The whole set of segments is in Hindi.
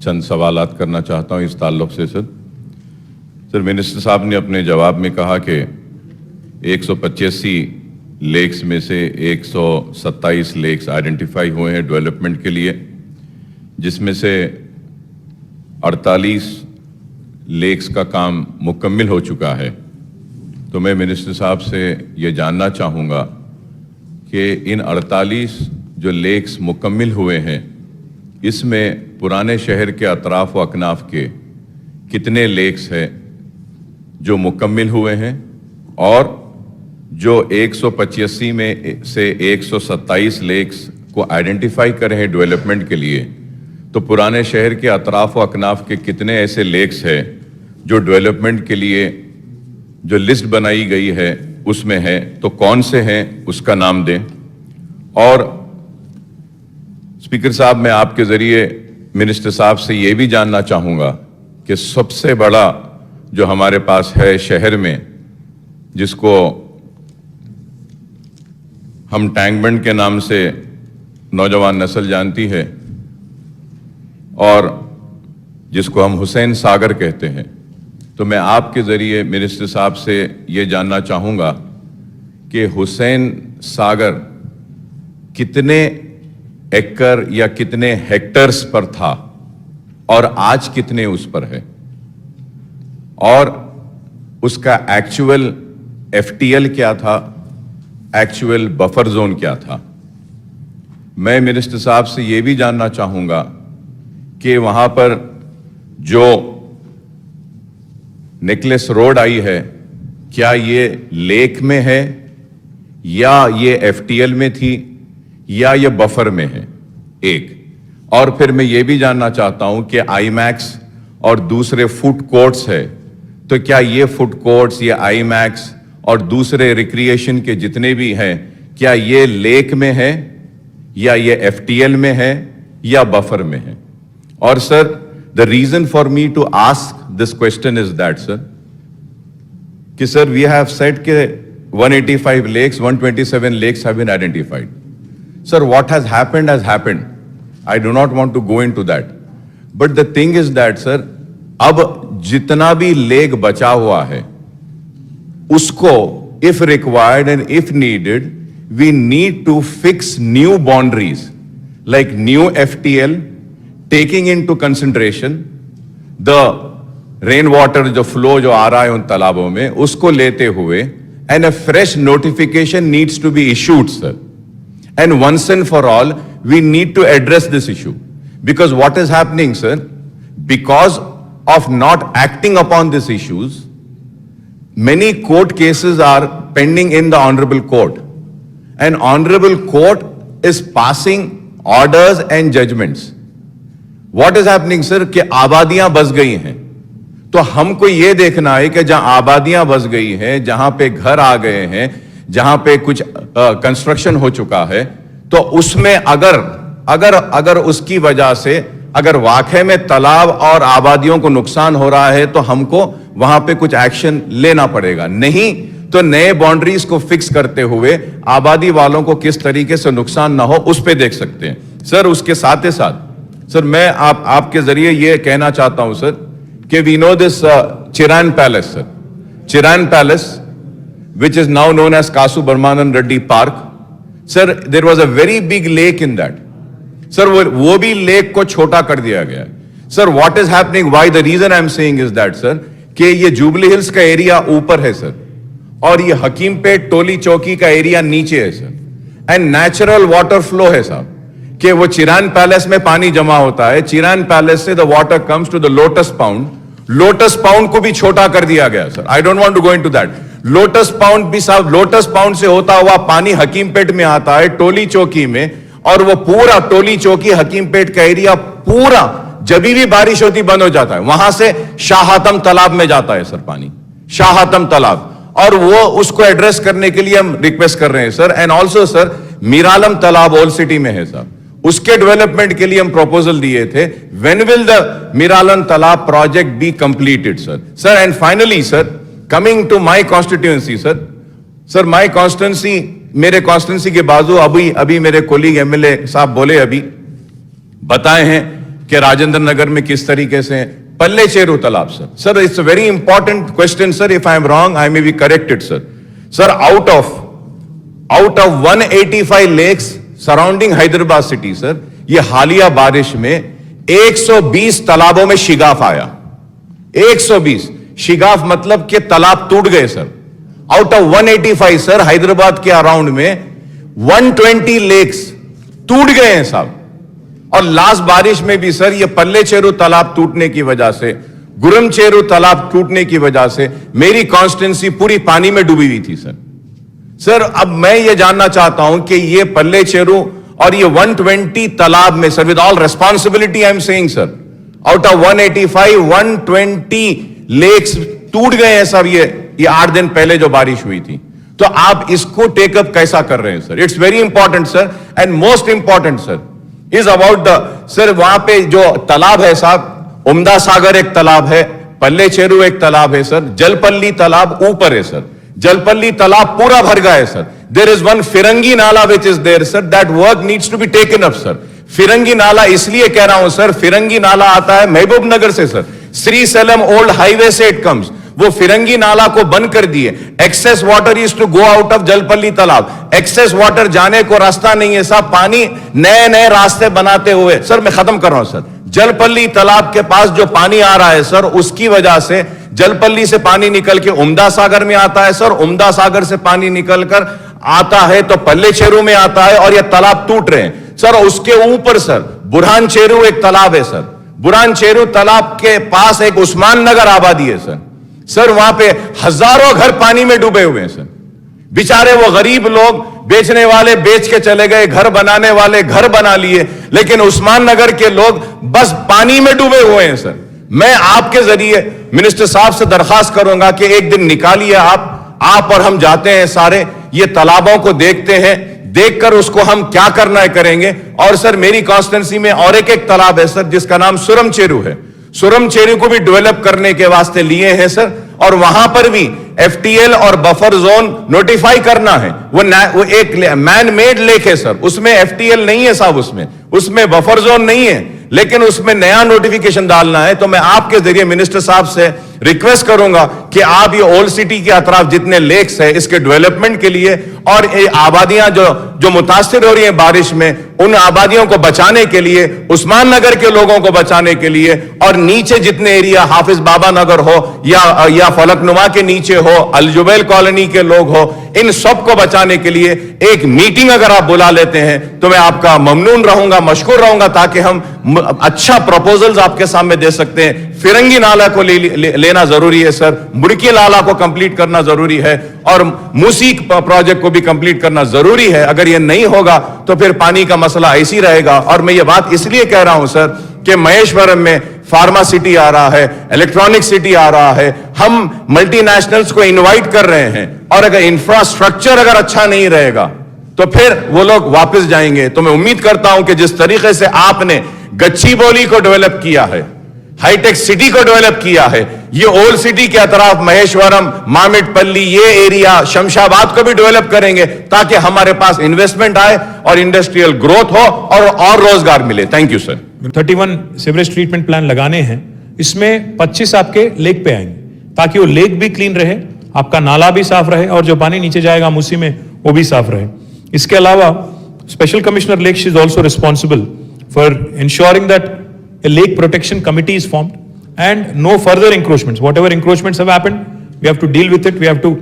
चंद सवालात करना चाहता हूं इस ताल्लुक से। सर, मिनिस्टर साहब ने अपने जवाब में कहा कि 185 लेक्स में से 127 लेक्स आइडेंटिफाई हुए हैं डेवलपमेंट के लिए, जिसमें से 48 लेक्स का काम मुकम्मल हो चुका है। तो मैं मिनिस्टर साहब से ये जानना चाहूँगा कि इन 48 जो लेक्स मुकम्मल हुए हैं, इसमें पुराने शहर के अतराफ व अकनाफ के कितने लेक्स हैं जो मुकम्मल हुए हैं, और जो 185 में से 127 लेक्स को आइडेंटिफाई करे हैं डेवलपमेंट के लिए, तो पुराने शहर के अतराफ व अकनाफ के कितने ऐसे लेक्स हैं जो डेवलपमेंट के लिए जो लिस्ट बनाई गई है उसमें है, तो कौन से हैं उसका नाम दें। और स्पीकर साहब, मैं आपके ज़रिए मिनिस्टर साहब से ये भी जानना चाहूँगा कि सबसे बड़ा जो हमारे पास है शहर में, जिसको हम टैंक बंड के नाम से नौजवान नस्ल जानती है और जिसको हम हुसैन सागर कहते हैं, तो मैं आपके ज़रिए मिनिस्टर साहब से ये जानना चाहूँगा कि हुसैन सागर कितने एकड़ या कितने हेक्टर्स पर था और आज कितने उस पर है, और उसका एक्चुअल FTL क्या था, एक्चुअल बफर जोन क्या था। मैं मिनिस्टर साहब से ये भी जानना चाहूँगा कि वहाँ पर जो नेकलेस रोड आई है, क्या ये लेक में है या ये FTL में थी या ये बफर में है, एक। और फिर मैं ये भी जानना चाहता हूं कि IMAX और दूसरे फूड कोर्ट्स है, तो क्या ये फूड कोर्ट्स या IMAX और दूसरे रिक्रिएशन के जितने भी हैं, क्या ये लेक में है या ये FTL में है या बफर में है। और sir, the reason for me to ask this question is that, sir, कि sir, we have said कि 185 lakes, 127 lakes have been identified. Sir, what has happened has happened. I do not want to go into that. But the thing is that, sir, अब जितना भी लेक बचा हुआ है, उसको if required and if needed, we need to fix new boundaries, like new FTL, taking into consideration the rain water जो फ्लो जो आ रहा है उन तालाबों में, उसको लेते हुए, and a fresh notification needs to be issued, sir. And once and for all, we need to address this issue. Because what is happening, sir, because of not acting upon these issues, many court cases are pending in the honorable court. And honorable court is passing orders and judgments. What is happening, sir, कि आबादियां बस गई हैं, तो हमको ये देखना है कि जहां आबादियां बस गई हैं, जहां पे घर आ गए हैं, जहां पे कुछ कंस्ट्रक्शन हो चुका है, तो उसमें अगर उसकी वजह से अगर वाकई में तालाब और आबादियों को नुकसान हो रहा है, तो हमको वहां पे कुछ एक्शन लेना पड़ेगा। नहीं तो नए बाउंड्रीज को फिक्स करते हुए आबादी वालों को किस तरीके से नुकसान ना हो, उस पे देख सकते हैं। सर, उसके साथ ही साथ सर, मैं आपके जरिए ये कहना चाहता हूं, सर, कि we know this Chiran palace, sir, Chiran palace, which is now known as Kasu Brahmanand Reddy Park. Sir, there was a very big lake in that. Sir, वो भी लेक को छोटा कर दिया गया है। Sir, what is happening? Why? The reason I am saying is that, sir, कि ये जुबली हिल्स का एरिया ऊपर है, सर, और ये हकीमपेट टोली चौकी का एरिया नीचे है, sir. And natural water flow है, साहब, कि वो चिरान पैलेस में पानी जमा होता है, चिरान पैलेस से the water comes to the lotus pond, lotus pond को भी छोटा कर दिया गया, sir. I don't want to go into that. Lotus pond भी, साहब, लोटस पाउंड से होता हुआ पानी हकीमपेट में आता है, टोली चौकी में, और वो पूरा टोली चौकी हकीमपेट का एरिया पूरा जब भी बारिश होती बंद हो जाता है, वहां से शाहातम तालाब में जाता है, सर, पानी, शाहातम तालाब। और वो उसको एड्रेस करने के लिए हम रिक्वेस्ट कर रहे हैं, sir. And also, sir, Miralam तालाब ओल्ड सिटी में है, सर, उसके डेवलपमेंट के लिए हम प्रपोजल दिए थे। व्हेन विल द मीरालम तालाब project be completed, sir? Sir, and finally, sir, coming to my constituency, sir, my constituency, मेरे कॉन्स्टिट्यूएंसी के बाजू अभी मेरे कोलीग MLA साहब बोले, अभी बताए हैं कि राजेंद्र नगर में किस तरीके से पल्ले चेरू तालाब sir it's a very important question sir, if I am wrong I may be corrected sir out of 185 lakes surrounding Hyderabad city sir, ये हालिया बारिश में 120 तालाबों में शिगाफ आया। 120 शिगाफ मतलब कि तालाब टूट गए sir. Out of 185 sir Hyderabad के अराउंड में 120 लेक्स टूट गए हैं साहब। और लास्ट बारिश में भी सर ये पल्ले चेरू तालाब टूटने की वजह से, गुरम चेरू तालाब टूटने की वजह से मेरी कॉन्स्टिट्यूंसी पूरी पानी में डूबी हुई थी सर। अब मैं ये जानना चाहता हूं कि ये पल्ले चेरू और ये 120 तालाब में sir, with all responsibility I am saying sir, out of 185 120 lakes टूट गए हैं सर। ये 8 दिन पहले जो बारिश हुई थी, तो आप इसको टेकअप कैसा कर रहे हैं sir? It's very important sir, and most important sir is about the sir वहां पे जो तालाब है साहब, उम्दा सागर एक तालाब है, पल्ले चेरू एक तालाब है सर, जलपल्ली तालाब ऊपर है सर। जलपल्ली तालाब पूरा भर गया है sir. There is one Firangi Nala which is there sir, that work needs to be taken up sir. Firangi Nala इसलिए कह रहा हूं सर, फिरंगी नाला आता है महबूब नगर से sir, Srisailam old highway से इट कम्स। वो फिरंगी नाला को बंद कर दिए। Excess water is to go out of Jalpally तालाब। एक्सेस वाटर जाने को रास्ता नहीं है साहब, पानी नए नए रास्ते बनाते हुए सर, मैं खत्म कर रहा हूं सर। जलपल्ली तालाब के पास जो पानी आ रहा है सर, उसकी वजह से जलपल्ली से पानी निकल के उम्दा सागर में आता है सर, उम्दा सागर से पानी निकलकर आता है तो पल्ले चेरू में आता है, और ये तालाब टूट रहे हैं सर। उसके ऊपर सर बुरहान चेरू एक तालाब है सर। बुरहान चेरू तालाब के पास एक उस्मान नगर आबादी है सर, वहां पे हजारों घर पानी में डूबे हुए हैं सर। बेचारे वो गरीब लोग, बेचने वाले बेच के चले गए, घर बनाने वाले घर बना लिए, लेकिन उस्मान नगर के लोग बस पानी में डूबे हुए हैं सर। मैं आपके जरिए मिनिस्टर साहब से दरखास्त करूंगा कि एक दिन निकालिए आप और हम जाते हैं सारे, ये तालाबों को देखते हैं, देखकर उसको हम क्या करना है करेंगे। और सर मेरी कॉन्स्टिट्यूंसी में और एक तालाब है सर, जिसका नाम सुरम चेरू है। सुरम चेरू को भी डेवलप करने के वास्ते लिए हैं सर, और वहां पर भी एफटीएल और बफर जोन नोटिफाई करना है। वो एक मैन मेड लेक है सर, उसमें एफटीएल नहीं है साहब, उसमें बफर जोन नहीं है, लेकिन उसमें नया नोटिफिकेशन डालना है। तो मैं आपके जरिए मिनिस्टर साहब से रिक्वेस्ट करूंगा कि आप ये ओल्ड सिटी के अतराफ जितने लेक्स है, इसके डेवलपमेंट के लिए, और ये आबादियां जो मुतासिर हो रही हैं बारिश में, उन आबादियों को बचाने के लिए, उस्मान नगर के लोगों को बचाने के लिए, और नीचे जितने एरिया हाफिज बाबा नगर हो या फलकनुमा के नीचे हो, अलजुबैल कॉलोनी के लोग हो, इन सब को बचाने के लिए एक मीटिंग अगर आप बुला लेते हैं तो मैं आपका ममनून रहूंगा, मशकूर रहूंगा, ताकि हम अच्छा प्रपोजल्स आपके सामने दे सकते हैं। फिरंगी नाला को लेना जरूरी है सर, मुड़की नाला को कंप्लीट करना जरूरी है, और मूसी प्रोजेक्ट को भी कंप्लीट करना जरूरी है। अगर ये नहीं होगा तो फिर पानी का मसला ऐसे ही रहेगा। और मैं ये बात इसलिए कह रहा हूं सर कि महेश्वरम में फार्मा सिटी आ रहा है, इलेक्ट्रॉनिक सिटी आ रहा है, हम मल्टीनेशनल्स को इनवाइट कर रहे हैं, और अगर इंफ्रास्ट्रक्चर अगर अच्छा नहीं रहेगा तो फिर वो लोग वापस जाएंगे। तो मैं उम्मीद करता हूं कि जिस तरीके से आपने गच्चीबौली को डेवलप किया है, हाईटेक सिटी को डेवलप किया है, ये ओल्ड सिटी के अतराफ महेश्वरम, मामिडपल्ली, ये एरिया, शमशाबाद को भी डेवलप करेंगे, ताकि हमारे पास इन्वेस्टमेंट आए और इंडस्ट्रियल ग्रोथ हो और रोजगार मिले। Thank you sir. 31 sewerage treatment plan लगाने हैं, इसमें 25 आपके लेक पे आएंगे, ताकि वो लेक भी क्लीन रहे, आपका नाला भी साफ रहे, और जो पानी नीचे जाएगा मूसी में वो भी साफ रहे। इसके अलावा special commissioner lakes is also responsible for ensuring that a lake protection committee is formed and no further encroachments. Whatever encroachments have happened, we have to deal with it. We have to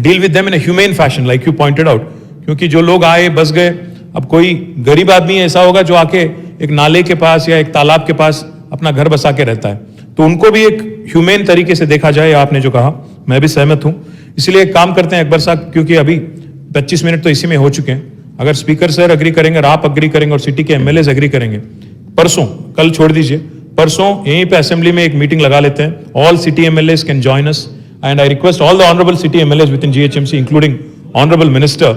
deal with them in a humane fashion, like you pointed out. क्योंकि जो लोग आए बस गए, अब कोई गरीब आदमी ऐसा होगा जो आके एक नाले के पास या एक तालाब के पास अपना घर बसा के रहता है, तो उनको भी एक ह्यूमेन तरीके से देखा जाए। आपने जो कहा मैं भी सहमत हूं। इसलिए एक काम करते हैं अकबर साहब, क्योंकि अभी 25 मिनट तो इसी में हो चुके हैं, अगर स्पीकर सर एग्री करेंगे और आप एग्री करेंगे और सिटी के एमएलए एग्री करेंगे, परसों, कल छोड़ दीजिए, परसों यहीं पे असेंबली में एक मीटिंग लगा लेते हैं। All city MLAs can join us and I request all the honourable city MLAs with in GHMC including honourable minister.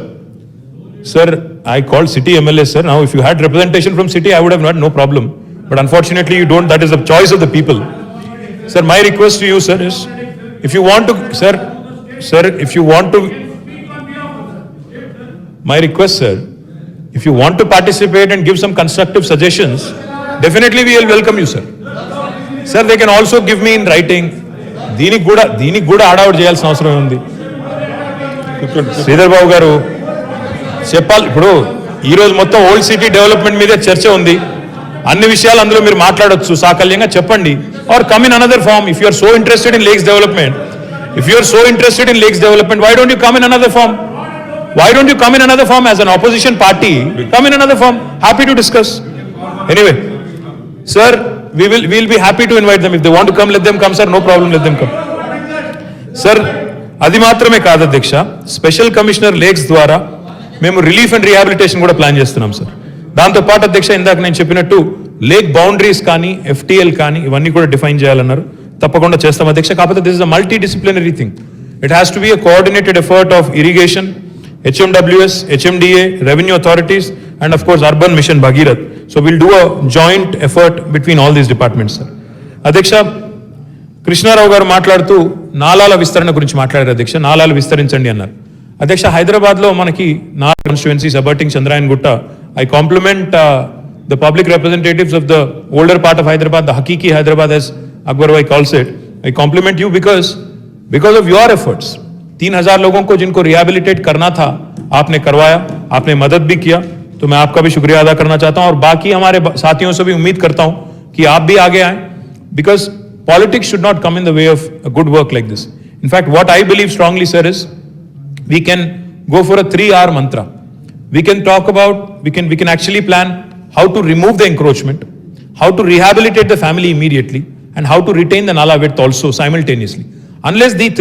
Sir, I called city MLA, sir. Now, if you had representation from city, I would have had no problem. But unfortunately, you don't. That is the choice of the people. Sir, my request to you, sir, is if you want to, sir, if you want to, my request, sir, if you want to participate and give some constructive suggestions, definitely we will welcome you, sir. Sir, they can also give me in writing. దీనికి కూడా ఆడౌట్ చేయాల్సిన అవసరం ఉంది. శ్రీధర్ బాబు గారు చెప్పాలి. ఇప్పుడు ఈ రోజు మొత్తం ఓల్డ్ సిటీ డెవలప్మెంట్ మీద చర్చ ఉంది. అన్ని విషయాలు అందులో మీరు మాట్లాడొచ్చు, సాకల్యంగా చెప్పండి. Or come in another form if you are so interested in lakes development. If you are so interested in lakes development, why don't you come in another form? Why don't you come in another form as an opposition party? Come in another form. Happy to discuss. Anyway, sir, we'll be happy to invite them. If they want to come, let them come, sir. No problem, let them come. Sir, అది మాత్రమే కాదు అధ్యక్ష, స్పెషల్ కమిషనర్ లేక్స్ ద్వారా మేము రిలీఫ్ అండ్ రీహాబిలిటేషన్ కూడా ప్లాన్ చేస్తున్నాం సార్. దాంతో పాటు అధ్యక్ష, ఇందాక నేను చెప్పినట్టు లేక్ బౌండరీస్ కానీ FTL కానీ ఇవన్నీ కూడా డిఫైన్ చేయాలన్నారు. తప్పకుండా చేస్తాం అధ్యక్ష. కాకపోతే this is a multi disciplinary thing. It has to be a coordinated effort of irrigation, HMWS, HMDA, revenue authorities and of course urban mission Bhagirath. So will do a joint effort between all these departments sir. అధ్యక్ష, కృష్ణారావు గారు మాట్లాడుతూ నాలాల విస్తరణ గురించి మాట్లాడారు అధ్యక్ష. నాలాలు విస్తరించండి అన్నారు. అధ్యక్ష, హైదరాబాద్లో మనకి నాలా కాన్స్టిట్యుయెన్సీస్ అబర్టింగ్ చంద్రాయన్ గుట్ట. I complement the public representatives of the older part of Hyderabad, the Hakiki Hyderabad as Akbar Bhai calls it. I compliment you because of your efforts. 3,000 लोगों को जिनको रिहैबिलिटेट करना था आपने करवाया, आपने मदद भी किया, तो मैं आपका भी शुक्रिया अदा करना चाहता हूं और बाकी हमारे साथियों से भी उम्मीद करता हूं कि आप भी आगे आए, because politics should not come in the way of a good work like this. In fact, what I believe strongly, sir, is we can go for a 3R mantra. We can talk about, we can actually plan how to remove the encroachment, how to rehabilitate the family immediately, and how to retain the nala width also simultaneously. Unless these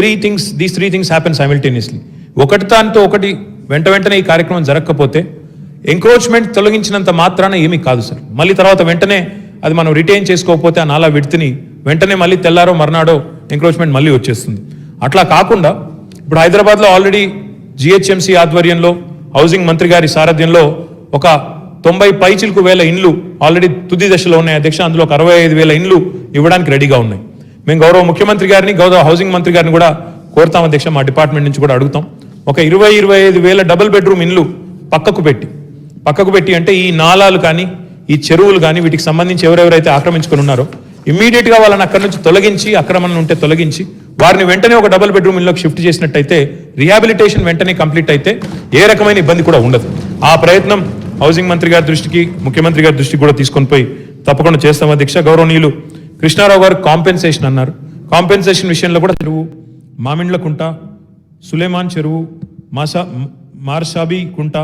three things happen simultaneously, ఒకటి దాంతో ఒకటి వెంటనే ఈ కార్యక్రమం జరగకపోతే ఎంక్రోచ్మెంట్ తొలగించినంత మాత్రాన ఏమీ కాదు సార్. మళ్ళీ తర్వాత వెంటనే అది మనం రిటైన్ చేసుకోకపోతే ఆ నాలా విడ్త్ని వెంటనే మళ్ళీ తెల్లారో మర్నాడో ఎంక్రోచ్మెంట్ మళ్ళీ వచ్చేస్తుంది. అట్లా కాకుండా ఇప్పుడు హైదరాబాద్లో ఆల్రెడీ GHMC ఆధ్వర్యంలో హౌసింగ్ మంత్రి గారి సారథ్యంలో ఒక 90 పైచిలకు వేల ఇండ్లు ఆల్రెడీ తుది దశలో ఉన్నాయి అధ్యక్ష. అందులో ఒక 65,000 ఇండ్లు ఇవ్వడానికి రెడీగా ఉన్నాయి. మేము గౌరవ ముఖ్యమంత్రి గారిని, గౌరవ హౌసింగ్ మంత్రి గారిని కూడా కోరుతాం అధ్యక్ష, మా డిపార్ట్మెంట్ నుంచి కూడా అడుగుతాం. ఒక 20-25,000 డబుల్ బెడ్రూమ్ ఇండ్లు పక్కకు పెట్టి అంటే ఈ నాలాలు కానీ ఈ చెరువులు కానీ వీటికి సంబంధించి ఎవరెవరైతే ఆక్రమించుకుని ఉన్నారో ఇమ్మీడియట్గా వాళ్ళని అక్కడి నుంచి తొలగించి, ఆక్రమణలు ఉంటే తొలగించి వారిని వెంటనే ఒక డబుల్ బెడ్రూమ్ ఇల్లుకి షిఫ్ట్ చేసినట్టయితే రీహాబిలిటేషన్ వెంటనే కంప్లీట్ అయితే ఏ రకమైన ఇబ్బంది కూడా ఉండదు. ఆ ప్రయత్నం హౌసింగ్ మంత్రి గారి దృష్టికి, ముఖ్యమంత్రి గారి దృష్టికి కూడా తీసుకొని పోయి తప్పకుండా చేస్తాం అధ్యక్ష. గౌరవనీయులు కృష్ణారావు గారు కాంపెన్సేషన్ అన్నారు. కాంపెన్సేషన్ విషయంలో కూడా చెరువు, మామిండ్ల కుంట, సులేమాన్ చెరువు, మార్షాబీ కుంట,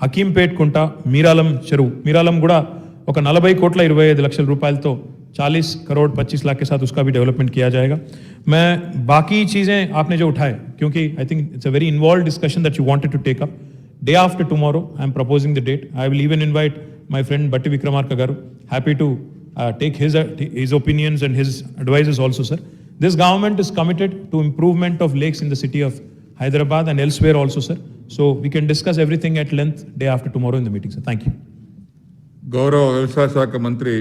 హకీంపేట్ కుంట, మీరాలం చెరువు, మీరాలం కూడా ఒక 40,25,00,000 रुपए 40 करोड़ 25 लाख के साथ उसका भी डेवलपमेंट किया जाएगा. मैं बाकी चीज़ें आपने जो उठाए, क्योंकि I think it's a very involve discussion that you wanted to take up. Day after tomorrow, I am proposing the date. I will even invite my friend Batti Vikramarka Garu. Happy to take his opinions and his advices also, sir. This government is committed to improvement of lakes in the city of Hyderabad and elsewhere also, sir. So we can discuss everything at length day after tomorrow in the meeting, sir. Thank you. గౌరవ వ్యవసాయ శాఖ మంత్రి